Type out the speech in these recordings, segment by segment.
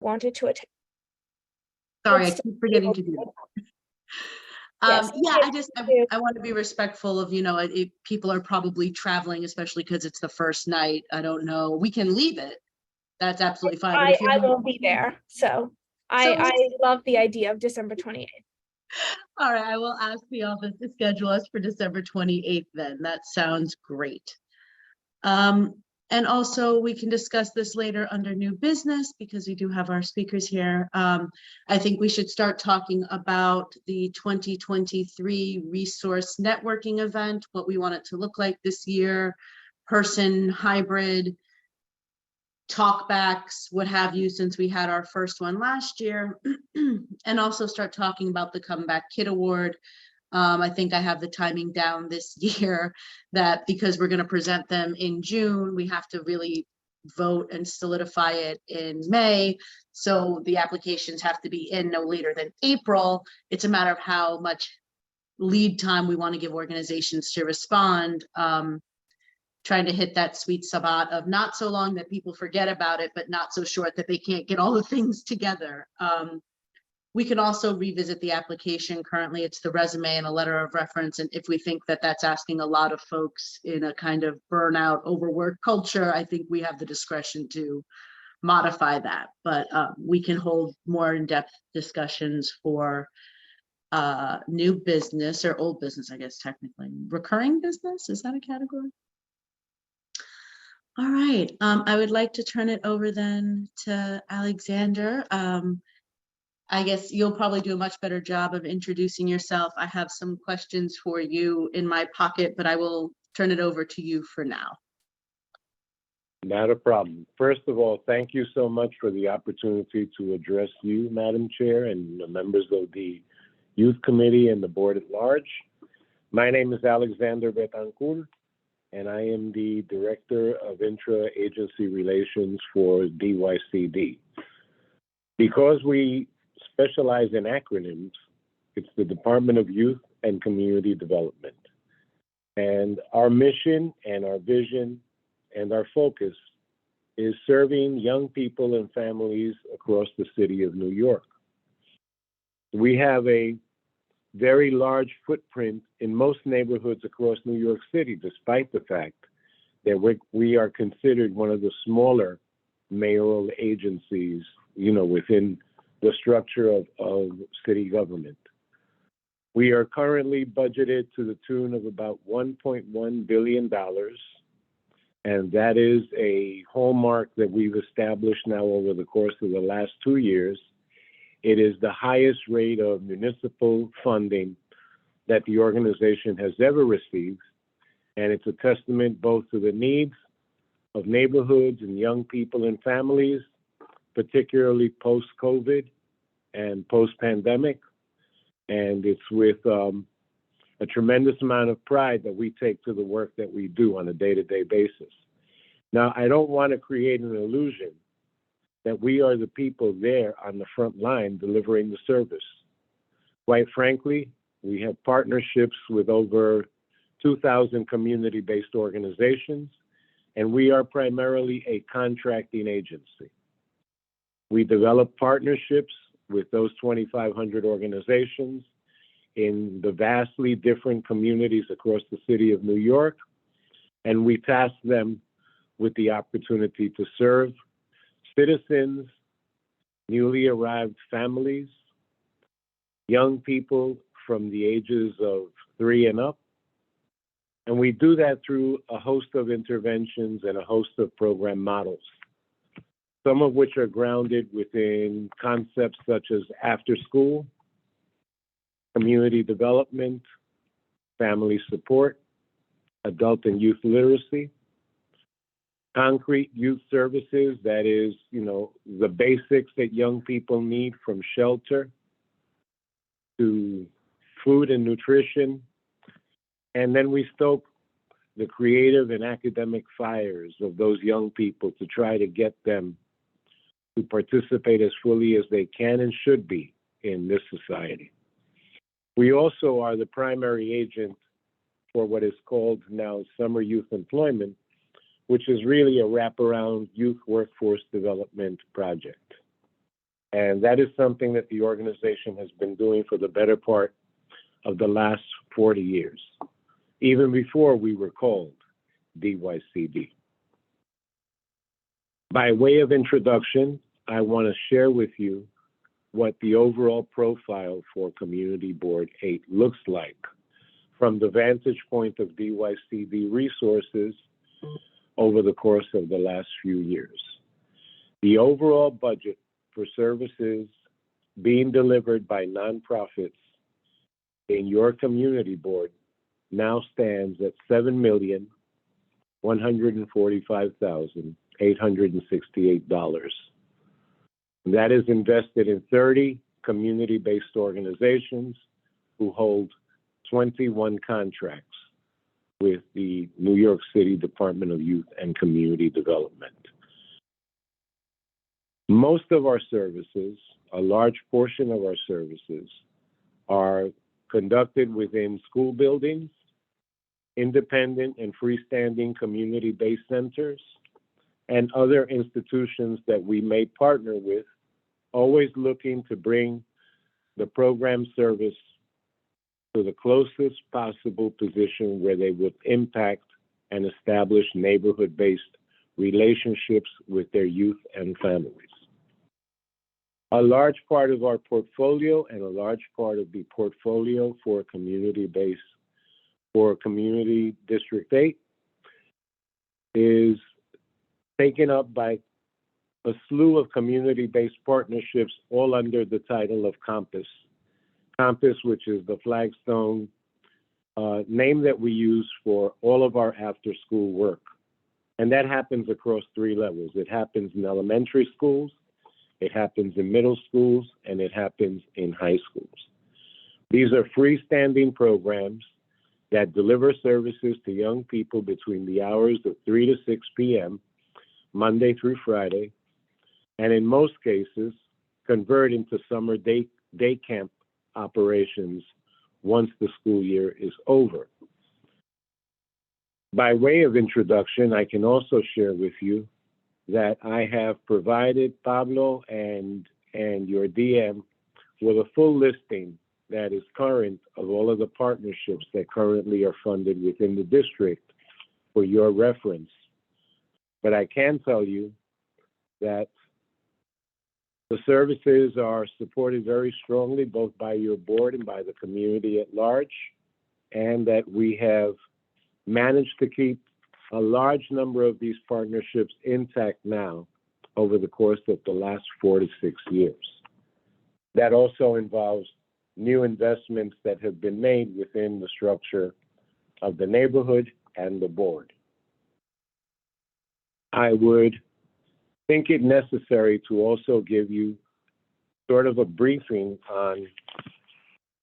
wanted to attend. Sorry, I keep forgetting to do that. Yes. Yeah, I want to be respectful of, if people are probably traveling, especially because it's the first night. I don't know. We can leave it. That's absolutely fine. But if I won't be there. So I love the idea of December 28th. All right, I will ask the office to schedule us for December 28th then. That sounds great. And also we can discuss this later under new business because we do have our speakers here. I think we should start talking about the 2023 resource networking event, what we want it to look like this year, person, hybrid, talkbacks, what have you, since we had our first one last year, and also start talking about the Comeback Kid Award. I think I have the timing down this year that because we're going to present them in June, we have to really vote and solidify it in May. So the applications have to be in no later than April. It's a matter of how much lead time we want to give organizations to respond. Trying to hit that sweet spot of not so long that people forget about it, but not so short that they can't get all the things together. We can also revisit the application. Currently, it's the resume and a letter of reference. And if we think that that's asking a lot of folks in a kind of burnout, overwork culture, I think we have the discretion to modify that. But we can hold more in-depth discussions for new business or old business, I guess, technically. Recurring business, is that a category? All right, I would like to turn it over then to Alexander. I guess you'll probably do a much better job of introducing yourself. I have some questions for you in my pocket, but I will turn it over to you for now. Not a problem. First of all, thank you so much for the opportunity to address you, Madam Chair, and the members of the Youth Committee and the board at large. My name is Alexander Betancourt, and I am the Director of Intra-Agency Relations for DYCD. Because we specialize in acronyms, it's the Department of Youth and Community Development. And our mission and our vision and our focus is serving young people and families across the city of New York. We have a very large footprint in most neighborhoods across New York City, despite the fact that we are considered one of the smaller mayoral agencies, within the structure of city government. We are currently budgeted to the tune of about $1.1 billion, and that is a hallmark that we've established now over the course of the last 2 years. It is the highest rate of municipal funding that the organization has ever received, and it's a testament both to the needs of neighborhoods and young people and families, particularly post-COVID and post-pandemic. And it's with a tremendous amount of pride that we take to the work that we do on a day-to-day basis. Now, I don't want to create an illusion that we are the people there on the front line delivering the service. Quite frankly, we have partnerships with over 2,000 community-based organizations, and we are primarily a contracting agency. We develop partnerships with those 2,500 organizations in the vastly different communities across the city of New York, and we task them with the opportunity to serve citizens, newly arrived families, young people from the ages of 3 and up. And we do that through a host of interventions and a host of program models, some of which are grounded within concepts such as after school, community development, family support, adult and youth literacy, concrete youth services, that is, the basics that young people need, from shelter to food and nutrition. And then we stoke the creative and academic fires of those young people to try to get them to participate as fully as they can and should be in this society. We also are the primary agent for what is called now Summer Youth Employment, which is really a wraparound youth workforce development project. And that is something that the organization has been doing for the better part of the last 40 years, even before we were called DYCD. By way of introduction, I want to share with you what the overall profile for Community Board 8 looks like from the vantage point of DYCD resources over the course of the last few years. The overall budget for services being delivered by nonprofits in your community board now stands at $7,145,868. That is invested in 30 community-based organizations who hold 21 contracts with the New York City Department of Youth and Community Development. Most of our services, a large portion of our services, are conducted within school buildings, independent and freestanding community-based centers, and other institutions that we may partner with, always looking to bring the program service to the closest possible position where they would impact and establish neighborhood-based relationships with their youth and families. A large part of our portfolio and a large part of the portfolio for Community District 8 is taken up by a slew of community-based partnerships, all under the title of Compass. Compass, which is the flagstone name that we use for all of our after-school work. And that happens across 3 levels. It happens in elementary schools, it happens in middle schools, and it happens in high schools. These are freestanding programs that deliver services to young people between the hours of 3 to 6 p.m., Monday through Friday, and in most cases, convert into summer day camp operations once the school year is over. By way of introduction, I can also share with you that I have provided Pablo and your DM with a full listing that is current of all of the partnerships that currently are funded within the district for your reference. But I can tell you that the services are supported very strongly both by your board and by the community at large, and that we have managed to keep a large number of these partnerships intact now over the course of the last 4 to 6 years. That also involves new investments that have been made within the structure of the neighborhood and the board. I would think it necessary to also give you sort of a briefing on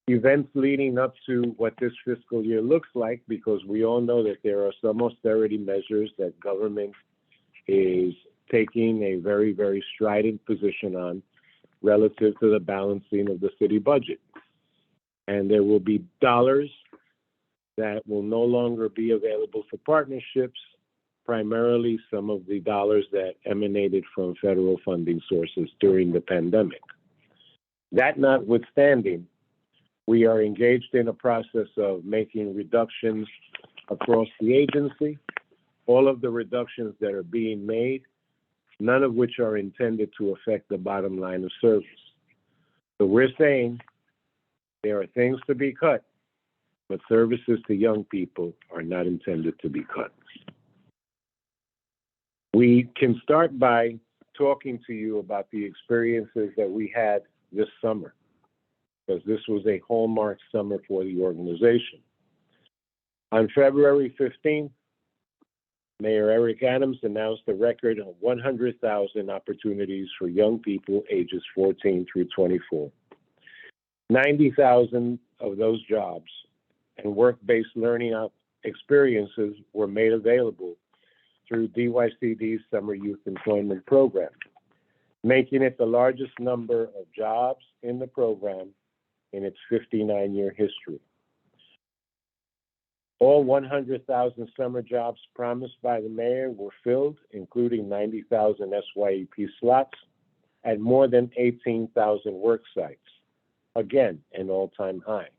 events leading up to what this fiscal year looks like, because we all know that there are some austerity measures that government is taking a very, very strident position on relative to the balancing of the city budget. And there will be dollars that will no longer be available for partnerships, primarily some of the dollars that emanated from federal funding sources during the pandemic. That notwithstanding, we are engaged in a process of making reductions across the agency. All of the reductions that are being made, none of which are intended to affect the bottom line of service. So we're saying there are things to be cut, but services to young people are not intended to be cut. We can start by talking to you about the experiences that we had this summer, because this was a hallmark summer for the organization. On February 15th, Mayor Eric Adams announced a record of 100,000 opportunities for young people ages 14 through 24. 90,000 of those jobs and work-based learning experiences were made available through DYCD's Summer Youth Employment Program, making it the largest number of jobs in the program in its 59-year history. All 100,000 summer jobs promised by the mayor were filled, including 90,000 SYEP slots, at more than 18,000 work sites. Again, an all-time high.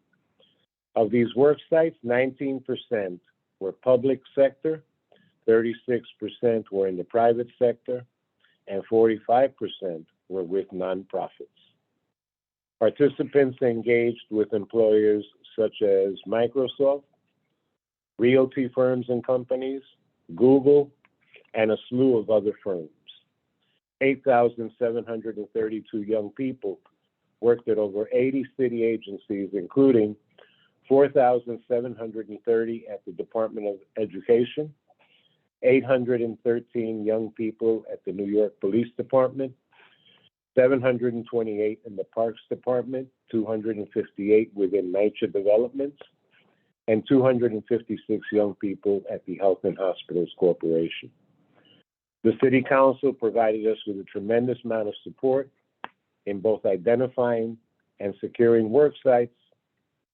Of these work sites, 19% were public sector, 36% were in the private sector, and 45% were with nonprofits. Participants engaged with employers such as Microsoft, realty firms and companies, Google, and a slew of other firms. 8,732 young people worked at over 80 city agencies, including 4,730 at the Department of Education, 813 young people at the New York Police Department, 728 in the Parks Department, 258 within NYCHA Developments, and 256 young people at the Health and Hospitals Corporation. The City Council provided us with a tremendous amount of support in both identifying and securing work sites,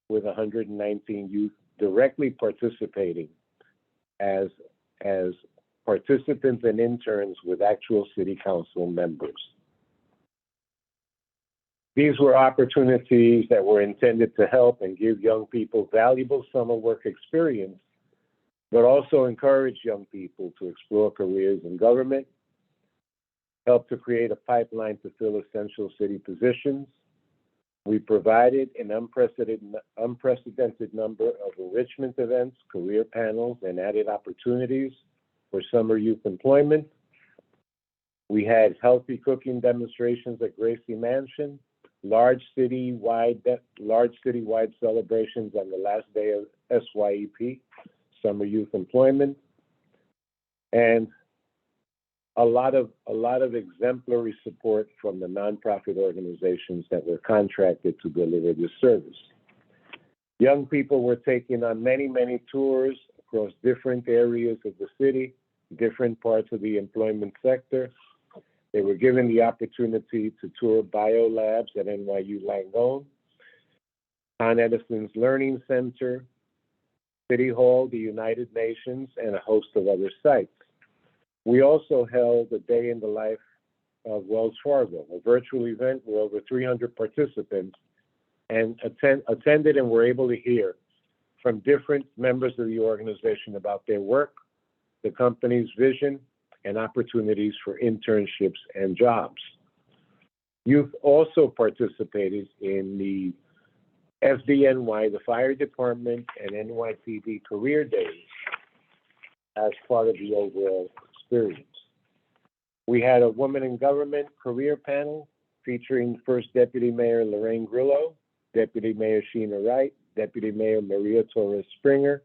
with 119 youth directly participating as participants and interns with actual City Council members. These were opportunities that were intended to help and give young people valuable summer work experience, but also encourage young people to explore careers in government, help to create a pipeline to fill essential city positions. We provided an unprecedented number of enrichment events, career panels, and added opportunities for summer youth employment. We had healthy cooking demonstrations at Gracie Mansion, large citywide celebrations on the last day of SYEP, Summer Youth Employment, and a lot of exemplary support from the nonprofit organizations that were contracted to deliver this service. Young people were taken on many, many tours across different areas of the city, different parts of the employment sector. They were given the opportunity to tour biolabs at NYU Langone, Con Edison's Learning Center, City Hall, the United Nations, and a host of other sites. We also held a day in the life of Wells Fargo, a virtual event where over 300 participants attended and were able to hear from different members of the organization about their work, the company's vision, and opportunities for internships and jobs. Youth also participated in the FDNY, the Fire Department, and NYPD Career Days as part of the overall experience. We had a Women in Government career panel featuring First Deputy Mayor Lorraine Grillo, Deputy Mayor Sheena Wright, Deputy Mayor Maria Torres Springer,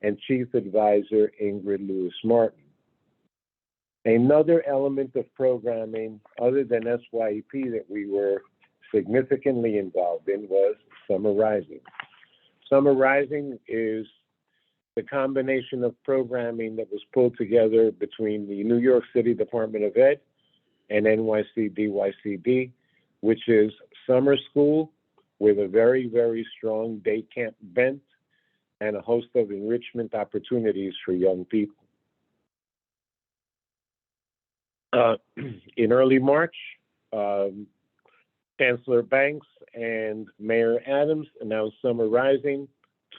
and Chief Advisor Ingrid Lewis Martin. Another element of programming other than SYEP that we were significantly involved in was Summer Rising. Summer Rising is the combination of programming that was pulled together between the New York City Department of Ed and NYC-DYCD, which is summer school with a very, very strong day camp bent and a host of enrichment opportunities for young people. In early March, Chancellor Banks and Mayor Adams announced Summer Rising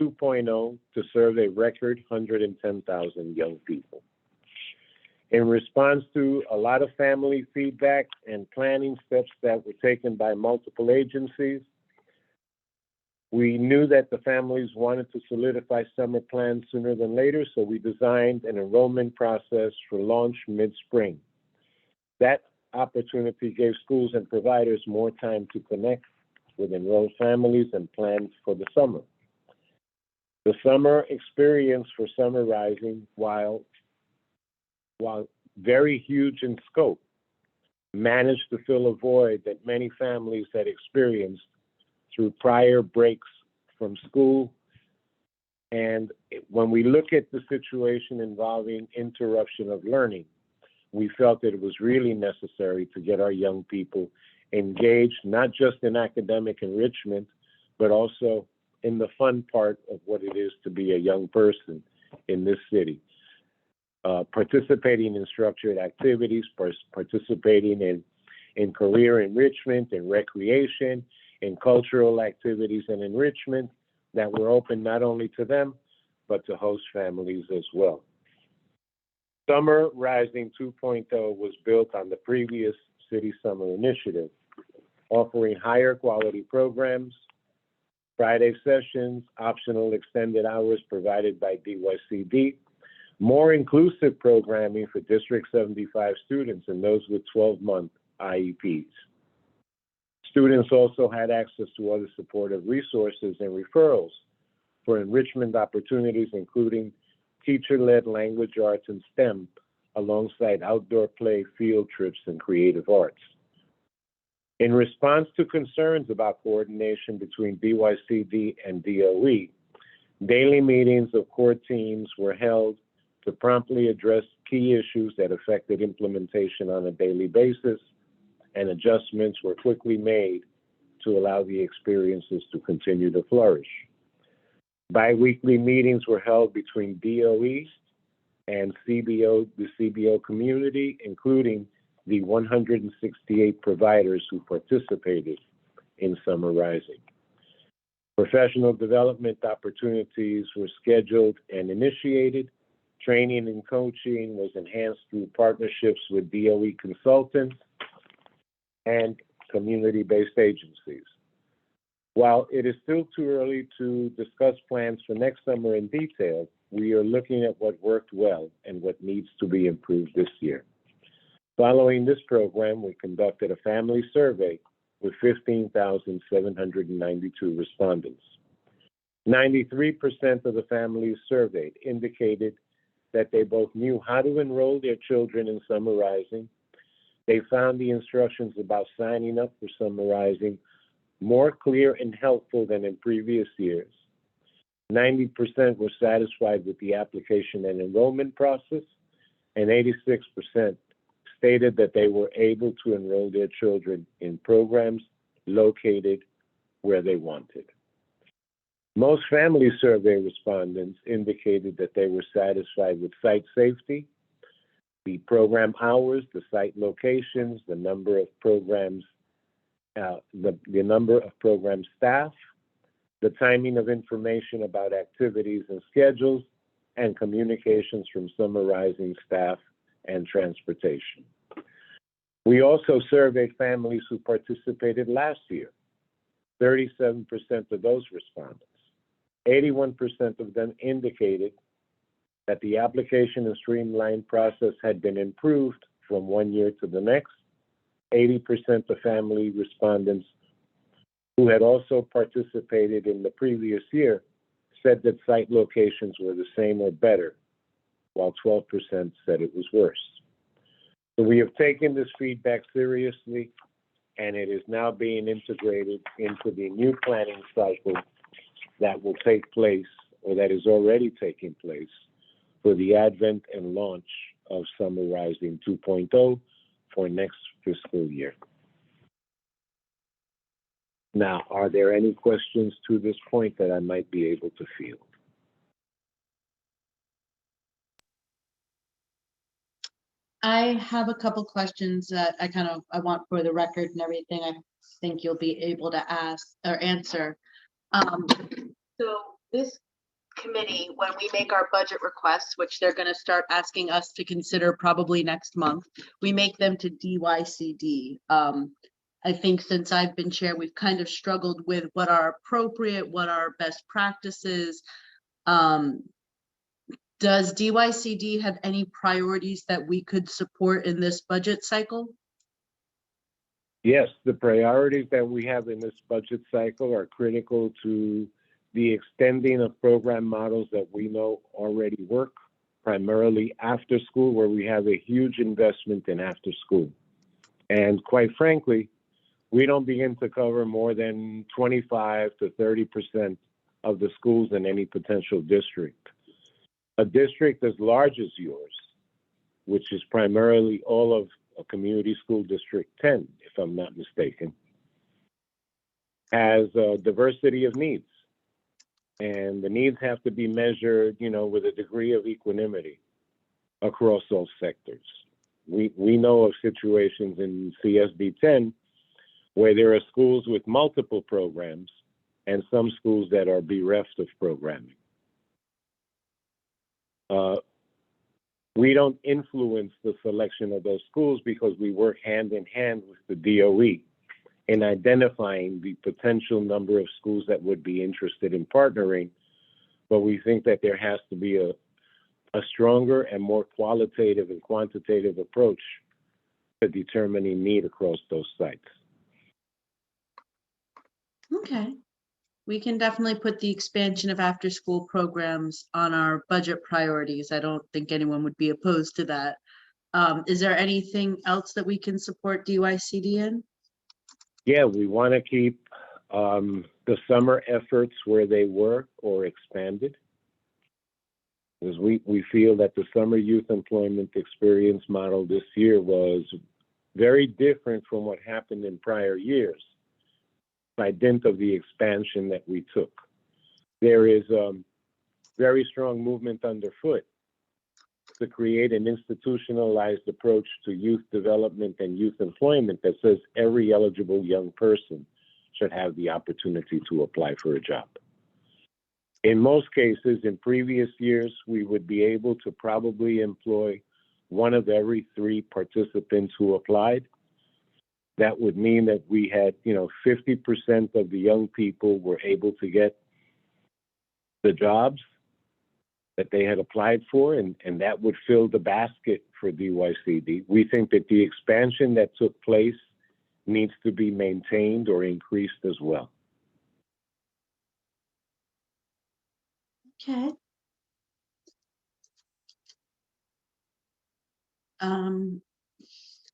2.0 to serve a record 110,000 young people. In response to a lot of family feedback and planning steps that were taken by multiple agencies, we knew that the families wanted to solidify summer plans sooner than later, so we designed an enrollment process for launch mid-spring. That opportunity gave schools and providers more time to connect with enrolled families and plan for the summer. The summer experience for Summer Rising, while very huge in scope, managed to fill a void that many families had experienced through prior breaks from school. And when we look at the situation involving interruption of learning, we felt that it was really necessary to get our young people engaged, not just in academic enrichment, but also in the fun part of what it is to be a young person in this city. Participating in structured activities, participating in in career enrichment, in recreation, in cultural activities and enrichment that were open not only to them, but to host families as well. Summer Rising 2.0 was built on the previous City Summer Initiative, offering higher quality programs, Friday sessions, optional extended hours provided by DYCD, more inclusive programming for District 75 students and those with 12-month IEPs. Students also had access to other supportive resources and referrals for enrichment opportunities, including teacher-led language arts and STEM, alongside outdoor play, field trips, and creative arts. In response to concerns about coordination between DYCD and DOE, daily meetings of core teams were held to promptly address key issues that affected implementation on a daily basis, and adjustments were quickly made to allow the experiences to continue to flourish. Bi-weekly meetings were held between DOE and CBO, the CBO community, including the 168 providers who participated in Summer Rising. Professional development opportunities were scheduled and initiated. Training and coaching was enhanced through partnerships with DOE consultants and community-based agencies. While it is still too early to discuss plans for next summer in detail, we are looking at what worked well and what needs to be improved this year. Following this program, we conducted a family survey with 15,792 respondents. 93% of the families surveyed indicated that they both knew how to enroll their children in Summer Rising. They found the instructions about signing up for Summer Rising more clear and helpful than in previous years. 90% were satisfied with the application and enrollment process, and 86% stated that they were able to enroll their children in programs located where they wanted. Most family survey respondents indicated that they were satisfied with site safety, the program hours, the site locations, the number of programs, the number of program staff, the timing of information about activities and schedules, and communications from Summer Rising staff and transportation. We also surveyed families who participated last year. 37% of those respondents, 81% of them indicated that the application and streamline process had been improved from one year to the next. 80% of family respondents who had also participated in the previous year said that site locations were the same or better, while 12% said it was worse. So we have taken this feedback seriously, and it is now being integrated into the new planning cycle that will take place, or that is already taking place, for the advent and launch of Summer Rising 2.0 for next fiscal year. Now, are there any questions to this point that I might be able to field? I have a couple questions that I want for the record and everything. I think you'll be able to ask or answer. So this committee, when we make our budget requests, which they're going to start asking us to consider probably next month, we make them to DYCD. I think since I've been chair, we've kind of struggled with what are appropriate, what are best practices. Does DYCD have any priorities that we could support in this budget cycle? Yes, the priorities that we have in this budget cycle are critical to the extending of program models that we know already work, primarily after school, where we have a huge investment in after school. And quite frankly, we don't begin to cover more than 25 to 30% of the schools in any potential district. A district as large as yours, which is primarily all of a community school district 10, if I'm not mistaken, has a diversity of needs. And the needs have to be measured, with a degree of equanimity across all sectors. we know of situations in CSB 10 where there are schools with multiple programs and some schools that are bereft of programming. We don't influence the selection of those schools because we work hand in hand with the DOE in identifying the potential number of schools that would be interested in partnering. But we think that there has to be a stronger and more qualitative and quantitative approach to determining need across those sites. Okay. We can definitely put the expansion of after-school programs on our budget priorities. I don't think anyone would be opposed to that. Is there anything else that we can support DYCD in? Yeah, we want to keep the summer efforts where they were or expanded. Because we feel that the summer youth employment experience model this year was very different from what happened in prior years by dint of the expansion that we took. There is very strong movement underfoot to create an institutionalized approach to youth development and youth employment that says every eligible young person should have the opportunity to apply for a job. In most cases, in previous years, we would be able to probably employ one of every 3 participants who applied. That would mean that we had, 50% of the young people were able to get the jobs that they had applied for, and that would fill the basket for DYCD. We think that the expansion that took place needs to be maintained or increased as well. Okay.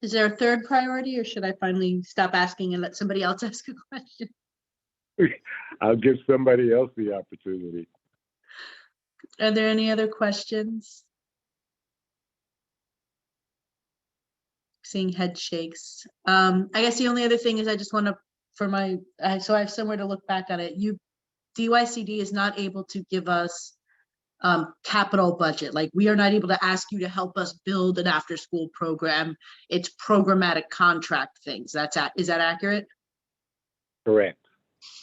Is there a third priority, or should I finally stop asking and let somebody else ask a question? I'll give somebody else the opportunity. Are there any other questions? Seeing head shakes. I guess the only other thing is I just want to, so I have somewhere to look back on it. DYCD is not able to give us capital budget. Like, we are not able to ask you to help us build an after-school program. It's programmatic contract things. Is that accurate? Correct.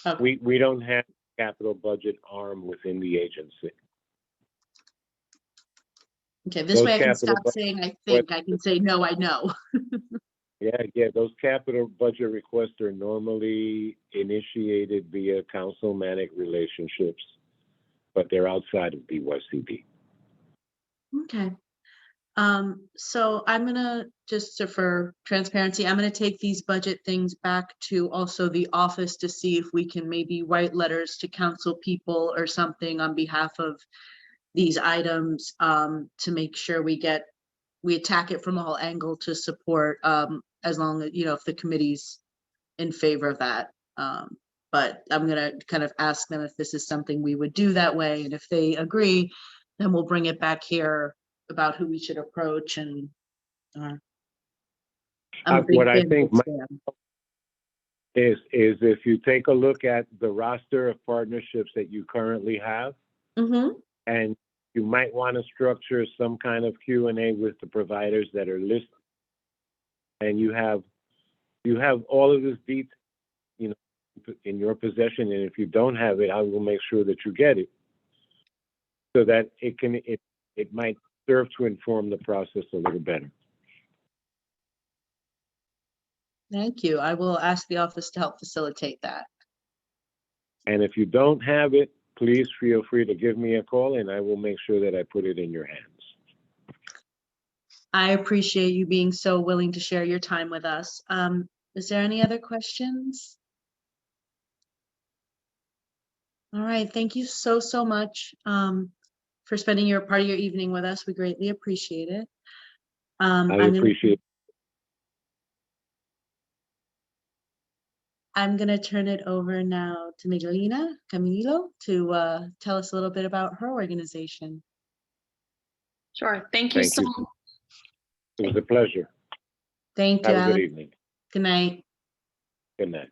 Okay. We don't have capital budget arm within the agency. Okay, this Those way I can capital stop saying I think, I can say, no, I know. Yeah, those capital budget requests are normally initiated via councilmanic relationships, but they're outside of DYCD. Okay. So I'm gonna, just for transparency, I'm gonna take these budget things back to also the office to see if we can maybe write letters to council people or something on behalf of these items, to make sure we attack it from all angles to support, as long as, if the committee's in favor of that. But I'm gonna kind of ask them if this is something we would do that way, and if they agree, then we'll bring it back here about who we should approach. And I'm a big What I fan think of Stan. is if you take a look at the roster of partnerships that you currently have, and you might want to structure some kind of Q&A with the providers that are listed, and you have all of this detail, in your possession, and if you don't have it, I will make sure that you get it, so that it might serve to inform the process a little better. Thank you. I will ask the office to help facilitate that. And if you don't have it, please feel free to give me a call, and I will make sure that I put it in your hands. I appreciate you being so willing to share your time with us. Is there any other questions? All right, thank you so much for spending your part of your evening with us. We greatly appreciate it. I'm gonna turn it over now to Miguelina Camilo to tell us a little bit about her organization. Sure. Thank you so much. It was a pleasure. Thank you, Have a good Alex. evening. Good night. Good night.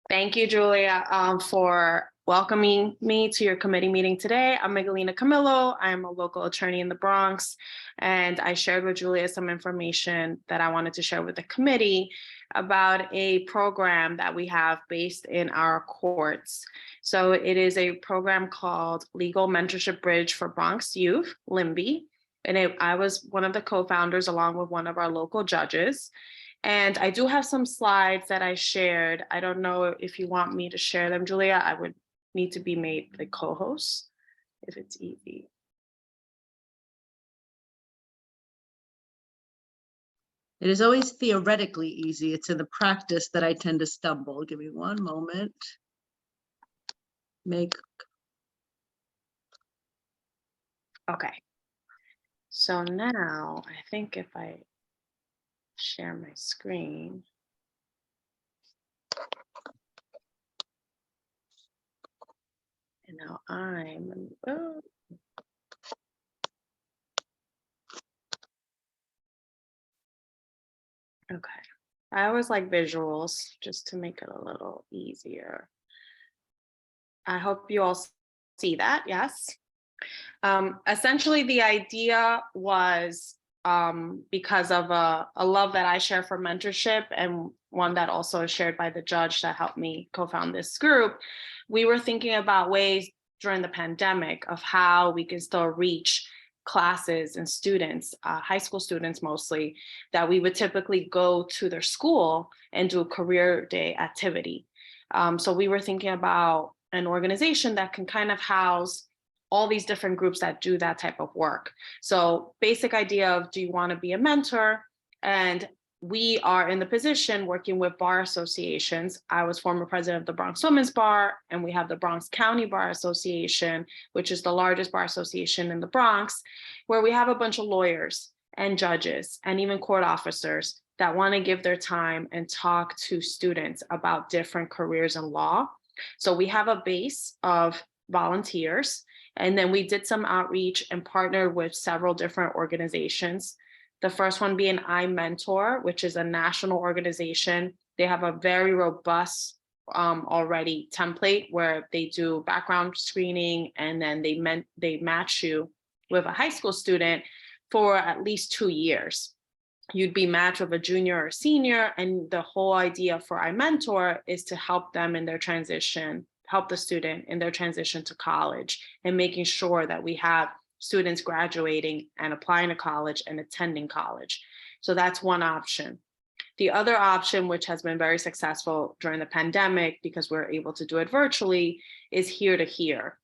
Thank you, Julia, for welcoming me to your committee meeting today. I'm Megalina Camillo. I'm a local attorney in the Bronx, and I shared with Julia some information that I wanted to share with the committee about a program that we have based in our courts. So it is a program called Legal Mentorship Bridge for Bronx Youth, LIMBY. And I was one of the co-founders along with one of our local judges. And I do have some slides that I shared. I don't know if you want me to share them, Julia. I would need to be made the co-host if it's easy. It is always theoretically easy. It's in the practice that I tend to stumble. Give me one moment. Okay. So now I think if I share my screen. And now okay. I always like visuals just to make it a little easier. I hope you all see that, yes. Essentially, the idea was because of a love that I share for mentorship, and one that also is shared by the judge that helped me co-found this group. We were thinking about ways during the pandemic of how we can still reach classes and students, high school students mostly, that we would typically go to their school and do a career day activity. So we were thinking about an organization that can kind of house all these different groups that do that type of work. So basic idea of, do you want to be a mentor? And we are in the position working with bar associations. I was former president of the Bronx Women's Bar, and we have the Bronx County Bar Association, which is the largest bar association in the Bronx, where we have a bunch of lawyers and judges and even court officers that want to give their time and talk to students about different careers in law. So we have a base of volunteers. And then we did some outreach and partnered with several different organizations. The first one being iMentor, which is a national organization. They have a very robust already template where they do background screening, and then they match you with a high school student for at least 2 years. You'd be matched with a junior or senior, and the whole idea for iMentor is to help them in their transition, help the student in their transition to college, and making sure that we have students graduating and applying to college and attending college. So that's one option. The other option, which has been very successful during the pandemic because we're able to do it virtually, is Here to Hear.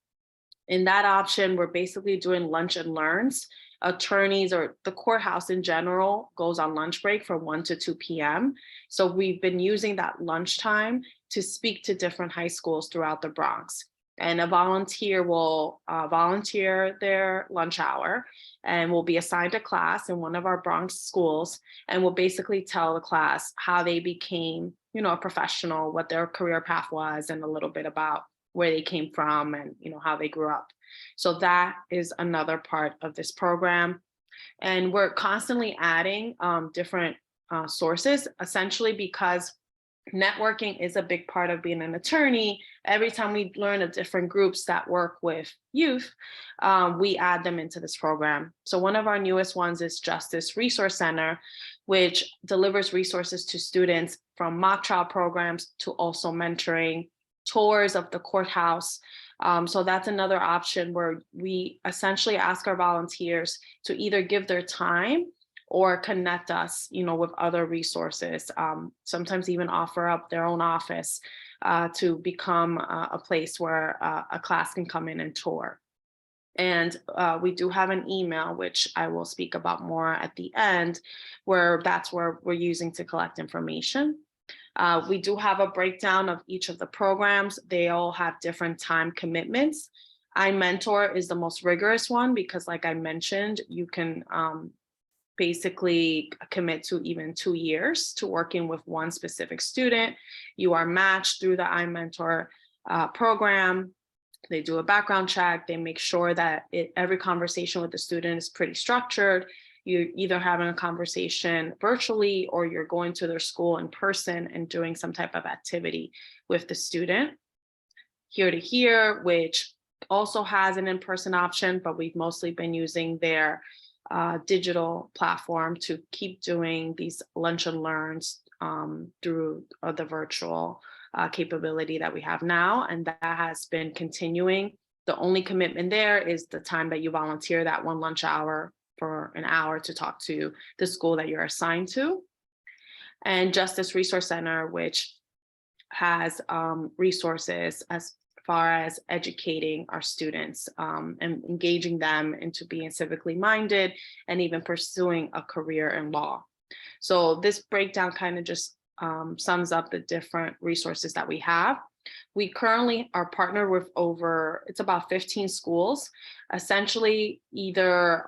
In that option, we're basically doing lunch and learns. Attorneys or the courthouse in general goes on lunch break from 1 to 2 p.m. So we've been using that lunchtime to speak to different high schools throughout the Bronx. And a volunteer will volunteer their lunch hour and will be assigned a class in one of our Bronx schools, and will basically tell the class how they became, a professional, what their career path was, and a little bit about where they came from and, how they grew up. So that is another part of this program. And we're constantly adding different sources, essentially because networking is a big part of being an attorney. Every time we learn of different groups that work with youth, we add them into this program. So one of our newest ones is Justice Resource Center, which delivers resources to students from mock trial programs to also mentoring, tours of the courthouse. So that's another option where we essentially ask our volunteers to either give their time or connect us, with other resources, sometimes even offer up their own office to become a place where a class can come in and tour. And we do have an email, which I will speak about more at the end, where that's where we're using to collect information. We do have a breakdown of each of the programs. They all have different time commitments. iMentor is the most rigorous one because, like I mentioned, you can basically commit to even 2 years to working with one specific student. You are matched through the iMentor program. They do a background check. They make sure that every conversation with the student is pretty structured. You're either having a conversation virtually or you're going to their school in person and doing some type of activity with the student. Here to Here, which also has an in-person option, but we've mostly been using their digital platform to keep doing these lunch and learns through the virtual capability that we have now. And that has been continuing. The only commitment there is the time that you volunteer that one lunch hour for an hour to talk to the school that you're assigned to. And Justice Resource Center, which has resources as far as educating our students and engaging them into being civically minded and even pursuing a career in law. So this breakdown kind of just sums up the different resources that we have. We currently are partnered with it's about 15 schools, essentially either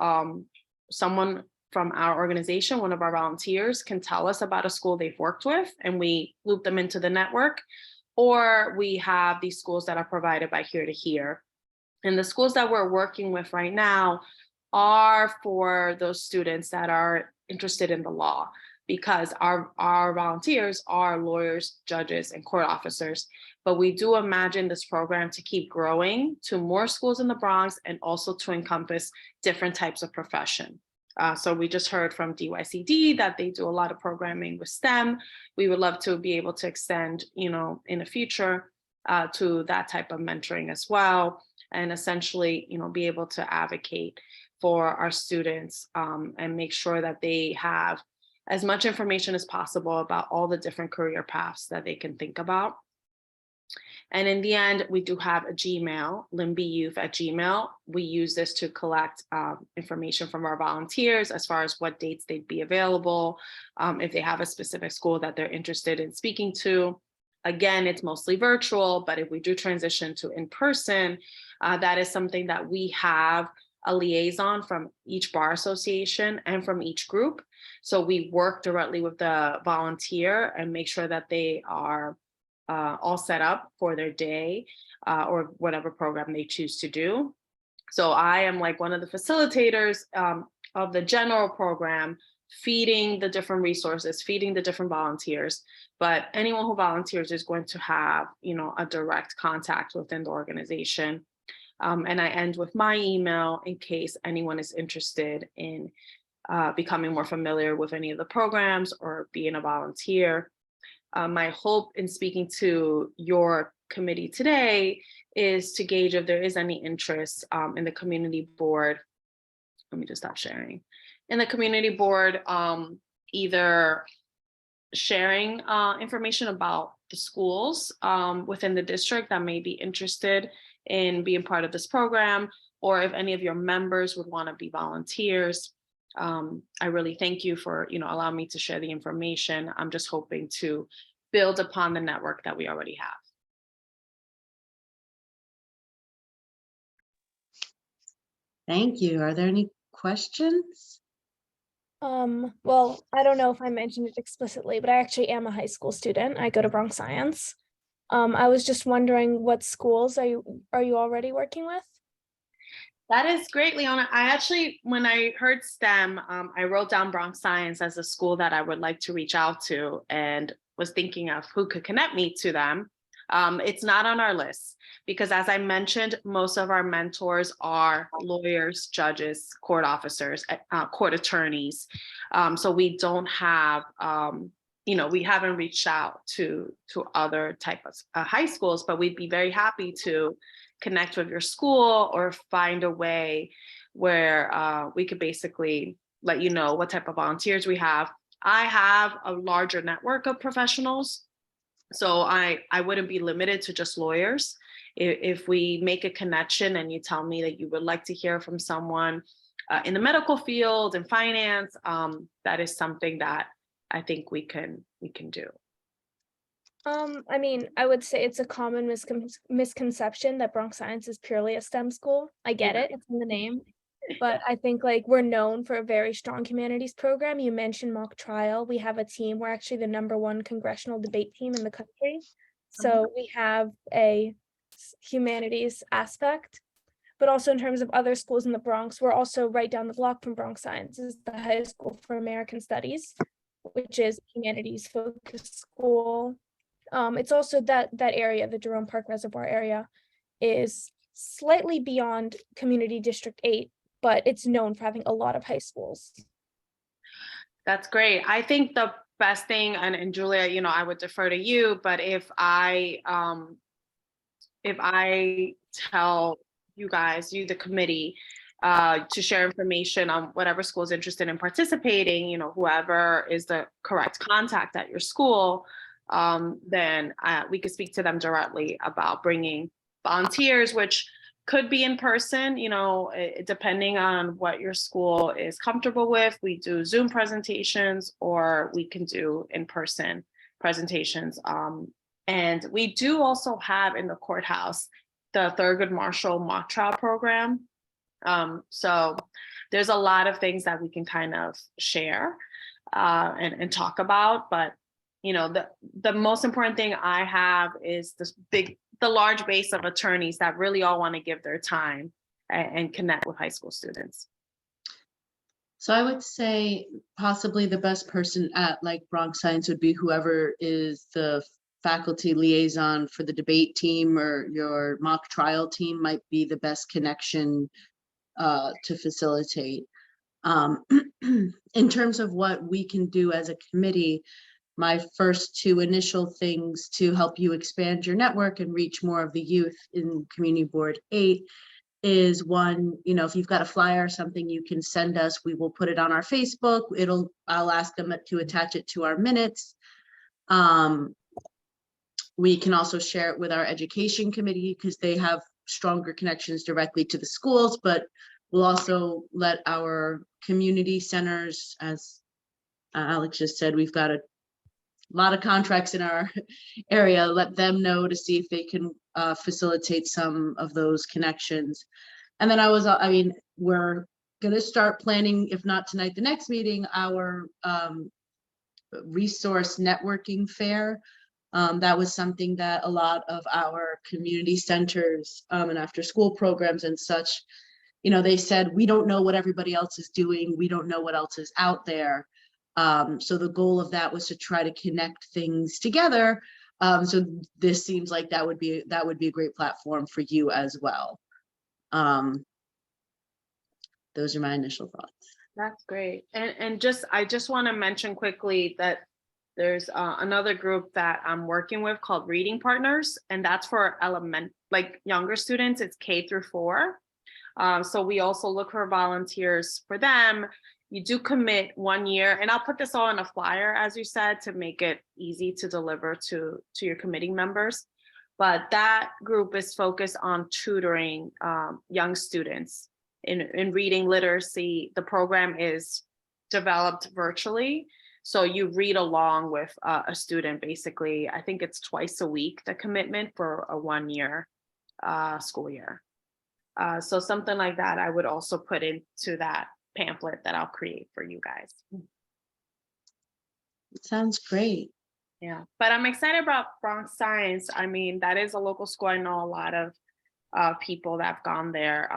someone from our organization, one of our volunteers, can tell us about a school they've worked with and we loop them into the network, or we have these schools that are provided by Here to Here. And the schools that we're working with right now are for those students that are interested in the law, because our volunteers are lawyers, judges, and court officers. But we do imagine this program to keep growing to more schools in the Bronx and also to encompass different types of profession. So we just heard from DYCD that they do a lot of programming with STEM. We would love to be able to extend, in the future to that type of mentoring as well. And essentially, be able to advocate for our students and make sure that they have as much information as possible about all the different career paths that they can think about. And in the end, we do have a Gmail, limbyyouth@gmail. We use this to collect information from our volunteers as far as what dates they'd be available, if they have a specific school that they're interested in speaking to. Again, it's mostly virtual, but if we do transition to in-person, that is something that we have a liaison from each bar association and from each group. So we work directly with the volunteer and make sure that they are all set up for their day or whatever program they choose to do. So I am like one of the facilitators of the general program, feeding the different resources, feeding the different volunteers. But anyone who volunteers is going to have, a direct contact within the organization. And I end with my email in case anyone is interested in becoming more familiar with any of the programs or being a volunteer. My hope in speaking to your committee today is to gauge if there is any interest in the community board. Let me just stop sharing. In the community board, either sharing information about the schools within the district that may be interested in being part of this program, or if any of your members would want to be volunteers. I really thank you for allowing me to share the information. I'm just hoping to build upon the network that we already have. Thank you. Are there any questions? Well, I don't know if I mentioned it explicitly, but I actually am a high school student. I go to Bronx Science. I was just wondering, what schools are you already working with? That is great, Leona. I actually, when I heard STEM, I wrote down Bronx Science as a school that I would like to reach out to and was thinking of who could connect me to them. It's not on our list because, as I mentioned, most of our mentors are lawyers, judges, court officers, court attorneys. So we don't have, we haven't reached out to other type of high schools, but we'd be very happy to connect with your school or find a way where we could basically let you know what type of volunteers we have. I have a larger network of professionals, so I wouldn't be limited to just lawyers. If we make a connection and you tell me that you would like to hear from someone in the medical field and finance, that is something that I think we can do. I mean, I would say it's a common misconception that Bronx Science is purely a STEM school. I get it, it's in the name. But I think we're known for a very strong humanities program. You mentioned mock trial. We have a team. We're actually the #1 congressional debate team in the country. So we have a humanities aspect. But also in terms of other schools in the Bronx, we're also right down the block from Bronx Science is the High School for American Studies, which is humanities focused school. It's also that area, the Jerome Park Reservoir area, is slightly beyond Community District 8, but it's known for having a lot of high schools. That's great. I think the best thing, and Julia, you know, I would defer to you, but if I tell you guys, the committee, to share information on whatever school is interested in participating, you know, whoever is the correct contact at your school, then we could speak to them directly about bringing volunteers, which could be in person, you know, depending on what your school is comfortable with. We do Zoom presentations, or we can do in-person presentations. And we do also have in the courthouse the Thurgood Marshall mock trial program. So there's a lot of things that we can kind of share and talk about. But, you know, the most important thing I have is the large base of attorneys that really all want to give their time and connect with high school students. So I would say possibly the best person at like Bronx Science would be whoever is the faculty liaison for the debate team, or your mock trial team might be the best connection to facilitate. In terms of what we can do as a committee, my first two initial things to help you expand your network and reach more of the youth in Community Board 8 is, one, you know, if you've got a flyer or something, you can send us. We will put it on our Facebook. I'll ask them to attach it to our minutes. We can also share it with our education committee because they have stronger connections directly to the schools, but we'll also let our community centers, as Alex just said, we've got a lot of contracts in our area, let them know to see if they can facilitate some of those connections. And then we're gonna start planning, if not tonight, the next meeting, our resource networking fair. That was something that a lot of our community centers and after school programs and such, you know, they said, we don't know what everybody else is doing. We don't know what else is out there. So the goal of that was to try to connect things together. So this seems like that would be a great platform for you as well. Those are my initial thoughts. That's great. And I just want to mention quickly that there's another group that I'm working with called Reading Partners, and that's for younger students. It's K-4. So we also look for volunteers for them. You do commit 1 year, and I'll put this all on a flyer, as you said, to make it easy to deliver to your committee members. But that group is focused on tutoring young students in reading literacy. The program is developed virtually. So you read along with a student, basically. I think it's twice a week, the commitment for a 1 year school year. So something like that, I would also put into that pamphlet that I'll create for you guys. It sounds great. Yeah, but I'm excited about Bronx Science. I mean, that is a local school. I know a lot of people that have gone there,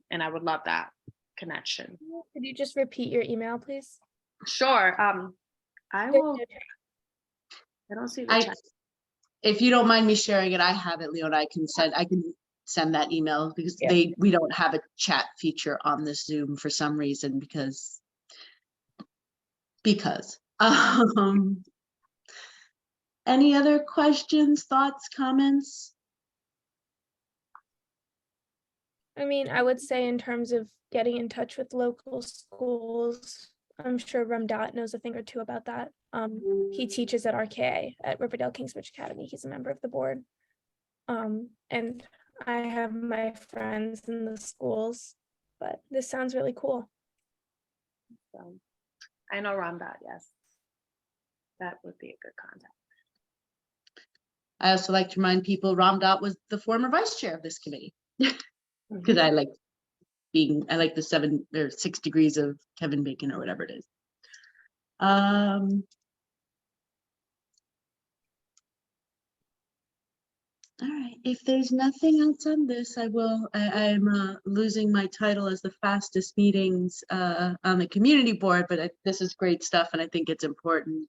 and I would love that connection. Could you just repeat your email, please? Sure. I will. I don't see the chat. If you don't mind me sharing it, I have it, Leona. I can send that email because we don't have a chat feature on this Zoom for some reason because any other questions, thoughts, comments? I mean, I would say in terms of getting in touch with local schools, I'm sure Ramdat knows a thing or two about that. He teaches at RKA at Riverdale Kingsbridge Academy. He's a member of the board. And I have my friends in the schools, but this sounds really cool. So, I know Ramdat, yes. That would be a good contact. I also like to remind people Ramdat was the former vice chair of this committee because I like the 7 or 6 degrees of Kevin Bacon or whatever it is. All right, if there's nothing else on this, I'm losing my title as the fastest meetings on the community board, but this is great stuff and I think it's important.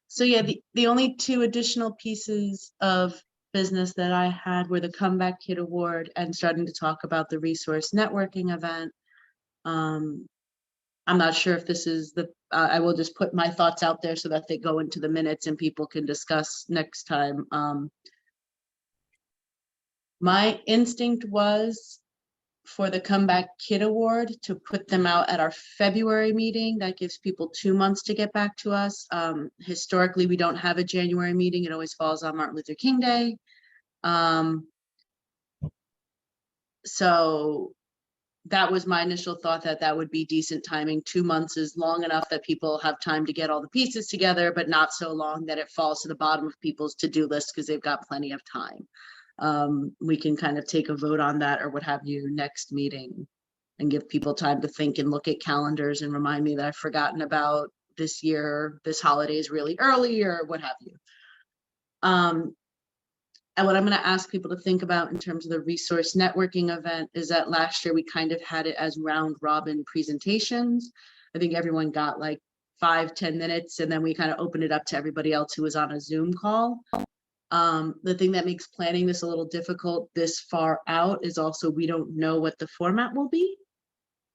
So yeah, the only two additional pieces of business that I had were the Comeback Kid Award and starting to talk about the resource networking event. I'm not sure if this is I will just put my thoughts out there so that they go into the minutes and people can discuss next time. My instinct was for the Comeback Kid Award to put them out at our February meeting. That gives people 2 months to get back to us. Historically, we don't have a January meeting. It always falls on Martin Luther King Day. So that was my initial thought, that that would be decent timing. 2 months is long enough that people have time to get all the pieces together, but not so long that it falls to the bottom of people's to-do list because they've got plenty of time. We can kind of take a vote on that or what have you next meeting and give people time to think and look at calendars and remind me that I've forgotten about this year, this holiday is really early or what have you. And what I'm going to ask people to think about in terms of the resource networking event is that last year we kind of had it as round robin presentations. I think everyone got like 5-10 minutes and then we kind of opened it up to everybody else who was on a Zoom call. The thing that makes planning this a little difficult this far out is also we don't know what the format will be.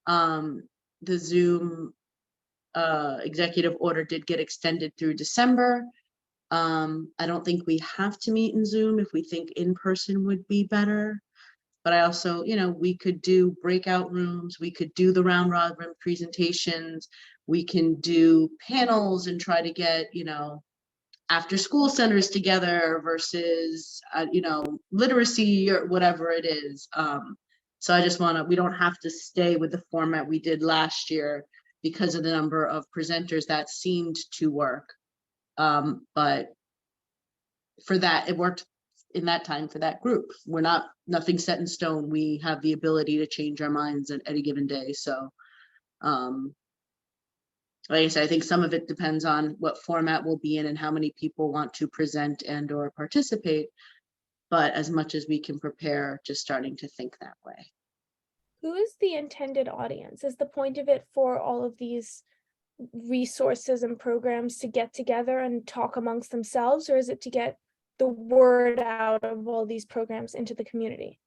The Zoom executive order did get extended through December. I don't think we have to meet in Zoom if we think in person would be better. But I also, you know, we could do breakout rooms, we could do the round robin presentations, we can do panels and try to get, you know, after school centers together versus, you know, literacy or whatever it is. So I just want to, we don't have to stay with the format we did last year because of the number of presenters that seemed to work. But for that, it worked in that time for that group. We're not, nothing set in stone. We have the ability to change our minds at any given day. So, like I said, I think some of it depends on what format we'll be in and how many people want to present and or participate. But as much as we can prepare, just starting to think that way. Who is the intended audience? Is the point of it for all of these resources and programs to get together and talk amongst themselves, or is it to get the word out of all these programs into the community?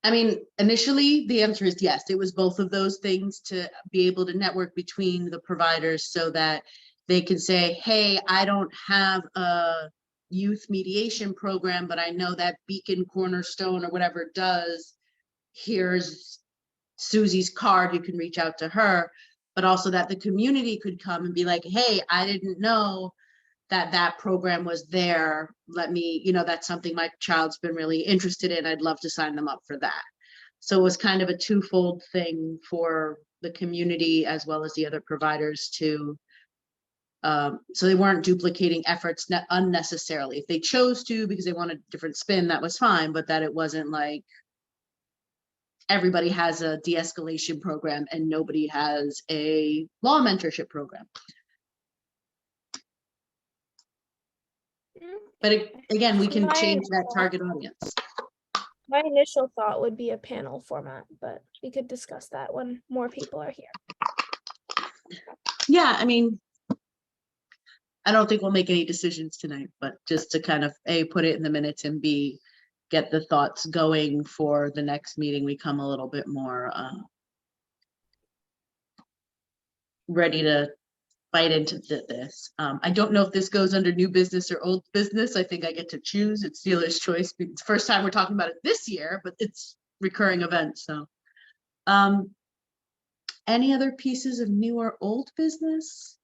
I mean, initially the answer is yes. It was both of those things, to be able to network between the providers so that they can say, hey, I don't have a youth mediation program, but I know that Beacon Cornerstone or whatever does. Here's Susie's card, you can reach out to her. But also that the community could come and be like, hey, I didn't know that that program was there. Let me, you know, that's something my child's been really interested in. I'd love to sign them up for that. So it was kind of a twofold thing for the community as well as the other providers to, so they weren't duplicating efforts unnecessarily. If they chose to because they wanted a different spin, that was fine, but that it wasn't like everybody has a de-escalation program and nobody has a law mentorship program. But again, we can change that target audience. My initial thought would be a panel format, but we could discuss that when more people are here. Yeah, I mean, I don't think we'll make any decisions tonight, but just to kind of A, put it in the minutes, and B, get the thoughts going for the next meeting, we come a little bit more ready to bite into this. I don't know if this goes under new business or old business. I think I get to choose. It's dealer's choice. It's the first time we're talking about it this year, but it's recurring event. So any other pieces of new or old business?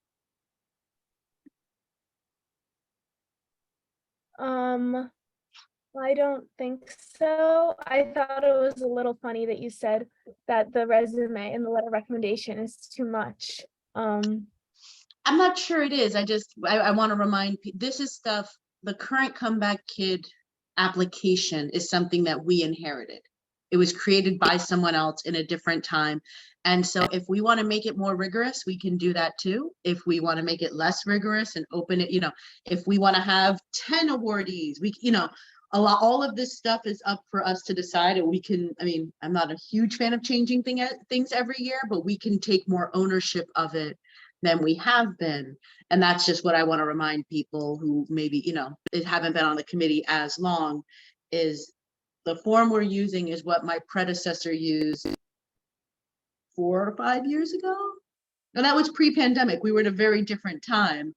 I don't think so. I thought it was a little funny that you said that the resume and the letter recommendation is too much. I'm not sure it is. I want to remind people, this is stuff, the current Comeback Kid application is something that we inherited. It was created by someone else in a different time. And so if we want to make it more rigorous, we can do that too. If we want to make it less rigorous and open it, you know, if we want to have 10 awardees, we, you know, all of this stuff is up for us to decide. And we can, I mean, I'm not a huge fan of changing things every year, but we can take more ownership of it than we have been. And that's just what I want to remind people who maybe, haven't been on the committee as long, is the form we're using is what my predecessor used 4 or 5 years ago. And that was pre-pandemic. We were in a very different time.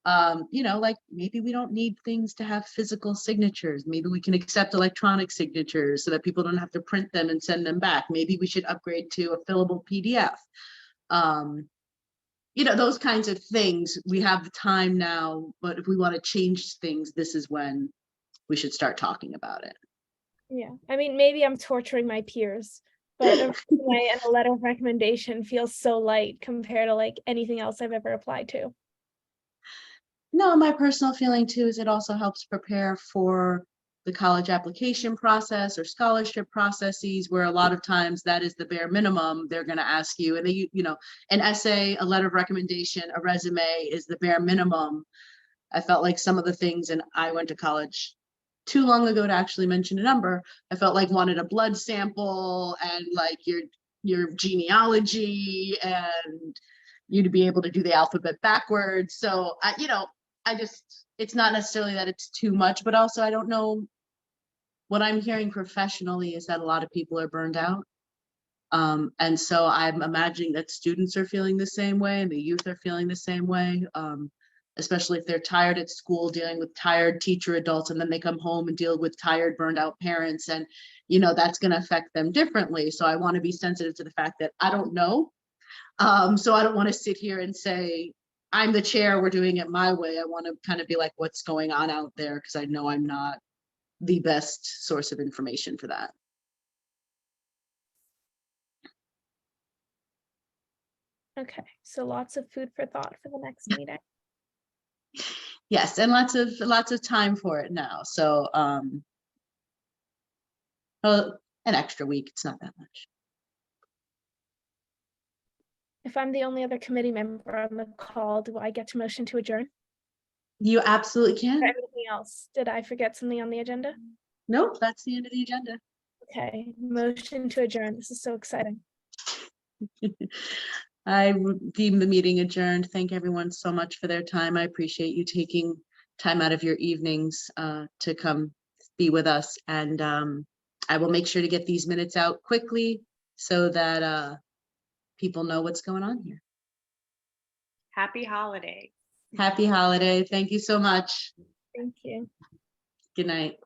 Like maybe we don't need things to have physical signatures. Maybe we can accept electronic signatures so that people don't have to print them and send them back. Maybe we should upgrade to a fillable PDF. Those kinds of things. We have the time now, but if we want to change things, this is when we should start talking about it. Yeah, I mean, maybe I'm torturing my peers, but a resume and a letter of recommendation feels so light compared to like anything else I've ever applied to. No, my personal feeling too is it also helps prepare for the college application process or scholarship processes, where a lot of times that is the bare minimum they're going to ask you. And an essay, a letter of recommendation, a resume is the bare minimum. I felt like some of the things, and I went to college too long ago to actually mention a number, I felt like wanted a blood sample and like your genealogy and you to be able to do the alphabet backwards. So it's not necessarily that it's too much, but also I don't know, what I'm hearing professionally is that a lot of people are burned out. And so I'm imagining that students are feeling the same way and the youth are feeling the same way, especially if they're tired at school dealing with tired teacher adults, and then they come home and deal with tired, burned out parents. And, that's going to affect them differently. So I want to be sensitive to the fact that I don't know. So I don't want to sit here and say, I'm the chair, we're doing it my way. I want to kind of be like, what's going on out there? Because I know I'm not the best source of information for that. Okay, so lots of food for thought for the next meeting. Yes, and lots of time for it now. So an extra week, it's not that much. If I'm the only other committee member on the call, do I get to motion to adjourn? You absolutely can. Anything else? Did I forget something on the agenda? Nope, that's the end of the agenda. Okay, motion to adjourn. This is so exciting. I deem the meeting adjourned. Thank everyone so much for their time. I appreciate you taking time out of your evenings to come be with us. And I will make sure to get these minutes out quickly so that people know what's going on here. Happy holiday. Happy holiday. Thank you so much. Thank you. Good night.